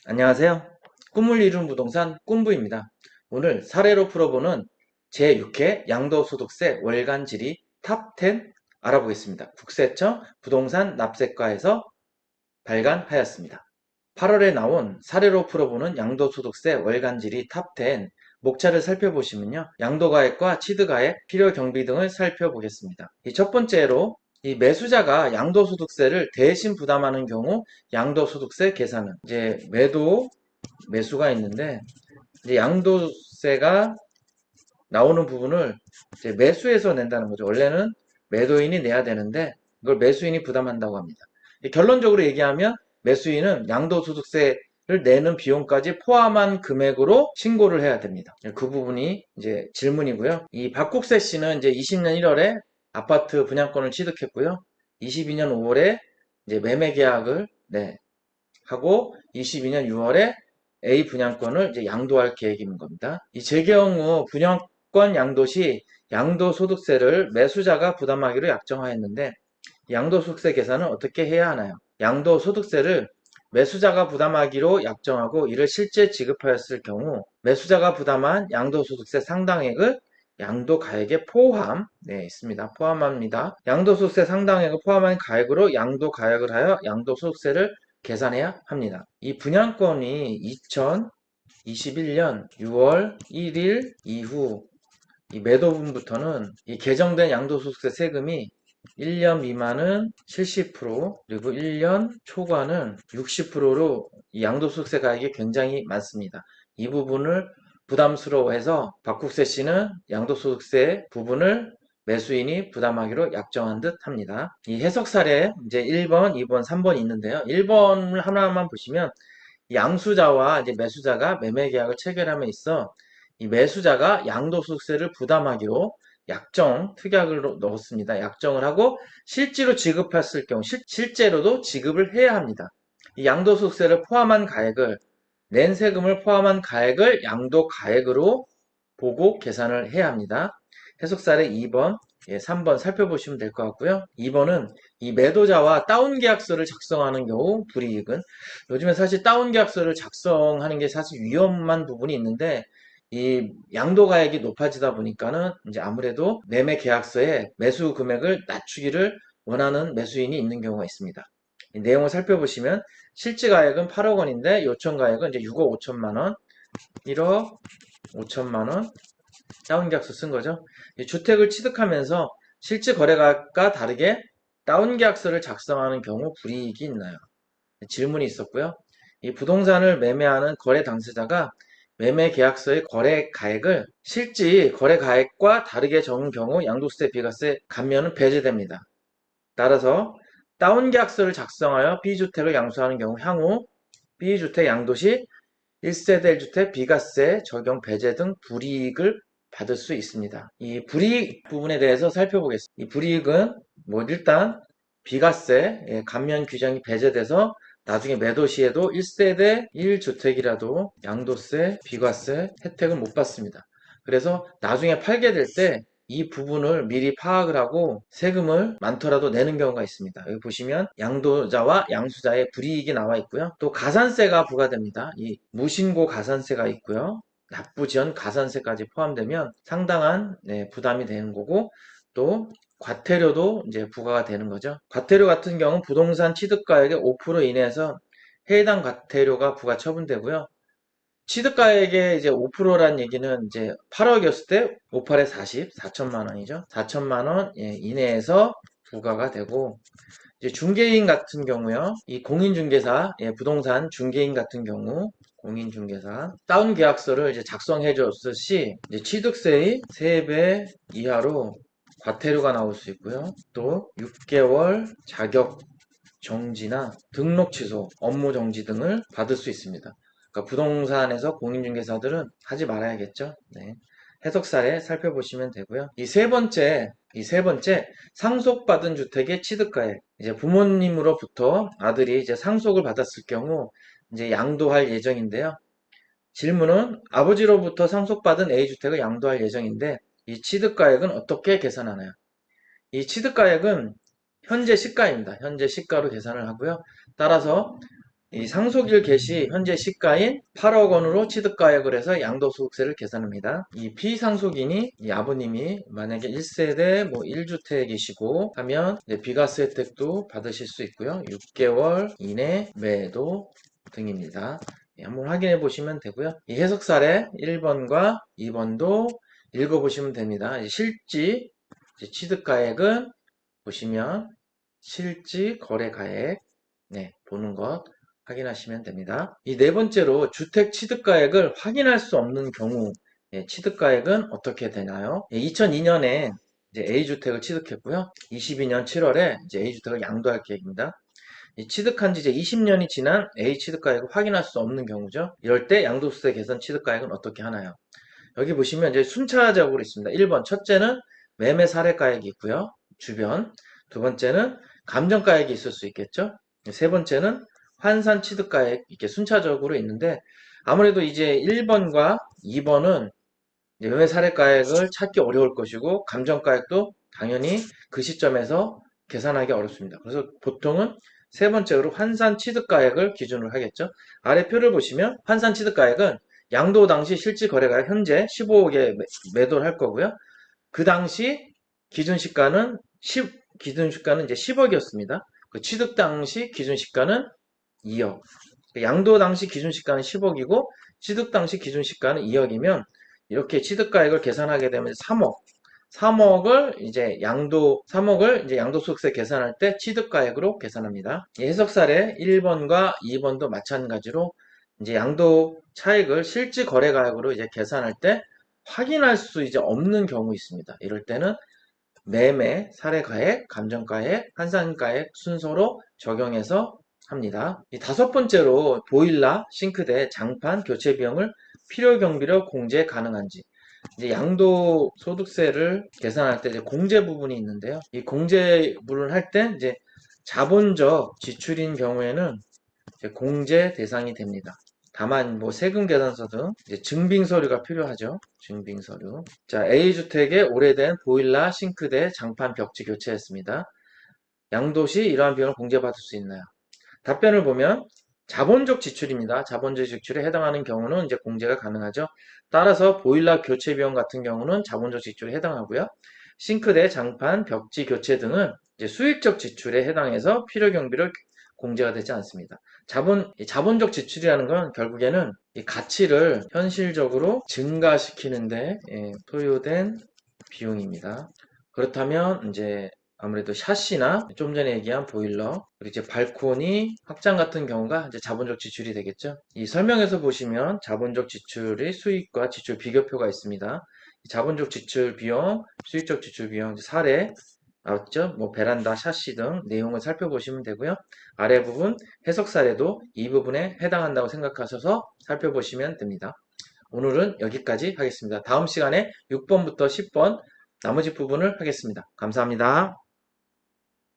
안녕하세요. 꿈을 이룬 부동산 꿈부입니다. 오늘 사례로 풀어보는 제6회 양도소득세 월간 질의 탑10 알아보겠습니다. 국세청 부동산 납세과에서 발간하였습니다. 8월에 나온 사례로 풀어보는 양도소득세 월간 질의 탑10 목차를 살펴보시면요. 양도가액과 취득가액, 필요경비 등을 살펴보겠습니다. 첫 번째로 이 매수자가 양도소득세를 대신 부담하는 경우 양도소득세 계산은 이제 매수가 있는데 이제 양도세가 나오는 부분을 이제 매수해서 낸다는 거죠. 원래는 매도인이 내야 되는데 이걸 매수인이 부담한다고 합니다. 결론적으로 얘기하면 매수인은 양도소득세를 내는 비용까지 포함한 금액으로 신고를 해야 됩니다. 그 부분이 이제 질문이고요. 이 박국세 씨는 이제 20년 1월에 아파트 분양권을 취득했고요. 22년 5월에 이제 매매 계약을 하고 22년 6월에 A 분양권을 이제 양도할 계획인 겁니다. 제 경우 분양권 양도 시 양도소득세를 매수자가 부담하기로 약정하였는데 양도소득세 계산은 어떻게 해야 하나요? 양도소득세를 매수자가 부담하기로 약정하고 이를 실제 지급하였을 경우 매수자가 부담한 양도소득세 상당액을 양도가액에 있습니다. 포함합니다. 양도소득세 상당액을 포함한 가액으로 양도가액을 하여 양도소득세를 계산해야 합니다. 이 분양권이 2021년 6월 1일 이후 이 매도분부터는 이 개정된 양도소득세 세금이 1년 미만은 70% 그리고 1년 초과는 60%로 이 양도소득세 가액이 굉장히 많습니다. 이 부분을 부담스러워해서 박국세 씨는 양도소득세 부분을 매수인이 부담하기로 약정한 듯 합니다. 이 해석 사례 이제 1번, 2번, 3번이 있는데요. 1번을 하나만 보시면 양수자와 이제 매수자가 매매 계약을 체결함에 있어 이 매수자가 양도소득세를 부담하기로 특약을 넣었습니다. 약정을 하고 실제로 지급했을 경우 실제로도 지급을 해야 합니다. 이 양도소득세를 포함한 가액을 낸 세금을 포함한 가액을 양도가액으로 보고 계산을 해야 합니다. 해석사례 2번, 3번 살펴보시면 될 것 같고요. 2번은 이 매도자와 다운계약서를 작성하는 경우 불이익은 요즘에 사실 다운계약서를 작성하는 게 사실 위험한 부분이 있는데 이 양도가액이 높아지다 보니까는 이제 아무래도 매매 계약서에 매수 금액을 낮추기를 원하는 매수인이 있는 경우가 있습니다. 이 내용을 살펴보시면 실질가액은 8억 원인데 요청가액은 이제 6억 5천만 원, 1억 5천만 원 다운계약서 쓴 거죠. 주택을 취득하면서 실제 거래가가 다르게 다운계약서를 작성하는 경우 불이익이 있나요? 질문이 있었고요. 이 부동산을 매매하는 거래 당사자가 매매 계약서의 거래 가액을 실제 거래 가액과 다르게 적은 경우 양도세, 비과세 감면은 배제됩니다. 따라서 다운계약서를 작성하여 B주택을 양수하는 경우 향후 B주택 양도 시 1세대 1주택 비과세 적용 배제 등 불이익을 받을 수 있습니다. 이 불이익 부분에 대해서 살펴보겠습니다. 이 불이익은 일단 비과세 감면 규정이 배제돼서 나중에 매도 시에도 1세대 1주택이라도 양도세, 비과세 혜택을 못 받습니다. 그래서 나중에 팔게 될 때 이 부분을 미리 파악을 하고 세금을 많더라도 내는 경우가 있습니다. 여기 보시면 양도자와 양수자의 불이익이 나와 있고요. 또 가산세가 부과됩니다. 이 무신고 가산세가 있고요. 납부지연 가산세까지 포함되면 상당한 부담이 되는 거고 또 과태료도 이제 부과가 되는 거죠. 과태료 같은 경우는 부동산 취득가액의 5% 이내에서 해당 과태료가 부과 처분되고요. 취득가액의 이제 5%란 얘기는 이제 8억이었을 때 58에 40, 4천만 원이죠. 4천만 원 이내에서 부과가 되고 이제 중개인 같은 경우요. 이 공인중개사, 부동산 중개인 같은 경우 공인중개사 다운 계약서를 이제 작성해 줬을 시 이제 취득세의 3배 이하로 과태료가 나올 수 있고요. 또 6개월 자격 정지나 등록 취소, 업무 정지 등을 받을 수 있습니다. 그러니까 부동산에서 공인중개사들은 하지 말아야겠죠. 네. 해석 사례 살펴보시면 되고요. 이 세 번째 상속받은 주택의 취득가액. 이제 부모님으로부터 아들이 이제 상속을 받았을 경우 이제 양도할 예정인데요. 질문은 아버지로부터 상속받은 A주택을 양도할 예정인데 이 취득가액은 어떻게 계산하나요? 이 취득가액은 현재 시가입니다. 현재 시가로 계산을 하고요. 따라서 이 상속일 개시 현재 시가인 8억 원으로 취득가액을 해서 양도소득세를 계산합니다. 이 피상속인이 이 아버님이 만약에 1세대 뭐 1주택이시고 하면 비과세 혜택도 받으실 수 있고요. 6개월 이내 매도 등입니다. 한번 확인해 보시면 되고요. 이 해석 사례 1번과 2번도 읽어보시면 됩니다. 실지 취득가액은 보시면 실지 거래가액 보는 것 확인하시면 됩니다. 이 네 번째로 주택 취득가액을 확인할 수 없는 경우 취득가액은 어떻게 되나요? 2002년에 이제 A주택을 취득했고요. 22년 7월에 이제 A주택을 양도할 계획입니다. 취득한 지 이제 20년이 지난 A 취득가액을 확인할 수 없는 경우죠. 이럴 때 양도소득세 개선 취득가액은 어떻게 하나요? 여기 보시면 이제 순차적으로 있습니다. 1번 첫째는 매매 사례가액이 있고요. 주변. 두 번째는 감정가액이 있을 수 있겠죠. 세 번째는 환산 취득가액 이렇게 순차적으로 있는데 아무래도 이제 1번과 2번은 매매 사례가액을 찾기 어려울 것이고 감정가액도 당연히 그 시점에서 계산하기 어렵습니다. 그래서 보통은 세 번째로 환산 취득가액을 기준으로 하겠죠. 아래 표를 보시면 환산 취득가액은 양도 당시 실질 거래가액 현재 15억에 매도를 할 거고요. 그 당시 기준시가는 이제 10억이었습니다. 그 취득 당시 기준시가는 2억. 양도 당시 기준시가는 10억이고 취득 당시 기준시가는 2억이면 이렇게 취득가액을 계산하게 되면 3억을 이제 양도소득세 계산할 때 취득가액으로 계산합니다. 해석 사례 1번과 2번도 마찬가지로 이제 양도 차익을 실질 거래가액으로 이제 계산할 때 확인할 수 이제 없는 경우 있습니다. 이럴 때는 매매, 사례가액, 감정가액, 환산가액 순서로 적용해서 합니다. 이 다섯 번째로 보일러, 싱크대, 장판, 교체 비용을 필요 경비로 공제 가능한지. 이제 양도소득세를 계산할 때 이제 공제 부분이 있는데요. 이 공제를 할 때 이제 자본적 지출인 경우에는 이제 공제 대상이 됩니다. 다만 뭐 세금 계산서 등 이제 증빙 서류가 필요하죠. 증빙 서류. 자, A주택의 오래된 보일러, 싱크대, 장판, 벽지 교체했습니다. 양도시 이러한 비용을 공제받을 수 있나요? 답변을 보면 자본적 지출입니다. 자본적 지출에 해당하는 경우는 이제 공제가 가능하죠. 따라서 보일러 교체 비용 같은 경우는 자본적 지출에 해당하고요. 싱크대, 장판, 벽지 교체 등은 이제 수익적 지출에 해당해서 필요 경비를 공제가 되지 않습니다. 자본적 지출이라는 건 결국에는 이 가치를 현실적으로 증가시키는데 소요된 비용입니다. 그렇다면 이제 아무래도 샤시나 좀 전에 얘기한 보일러 그리고 이제 발코니 확장 같은 경우가 이제 자본적 지출이 되겠죠. 이 설명에서 보시면 자본적 지출의 수익과 지출 비교표가 있습니다. 자본적 지출 비용, 수익적 지출 비용 사례 나왔죠? 뭐 베란다, 샤시 등 내용을 살펴보시면 되고요. 아래 부분 해석 사례도 이 부분에 해당한다고 생각하셔서 살펴보시면 됩니다. 오늘은 여기까지 하겠습니다. 다음 시간에 6번부터 10번 나머지 부분을 하겠습니다. 감사합니다.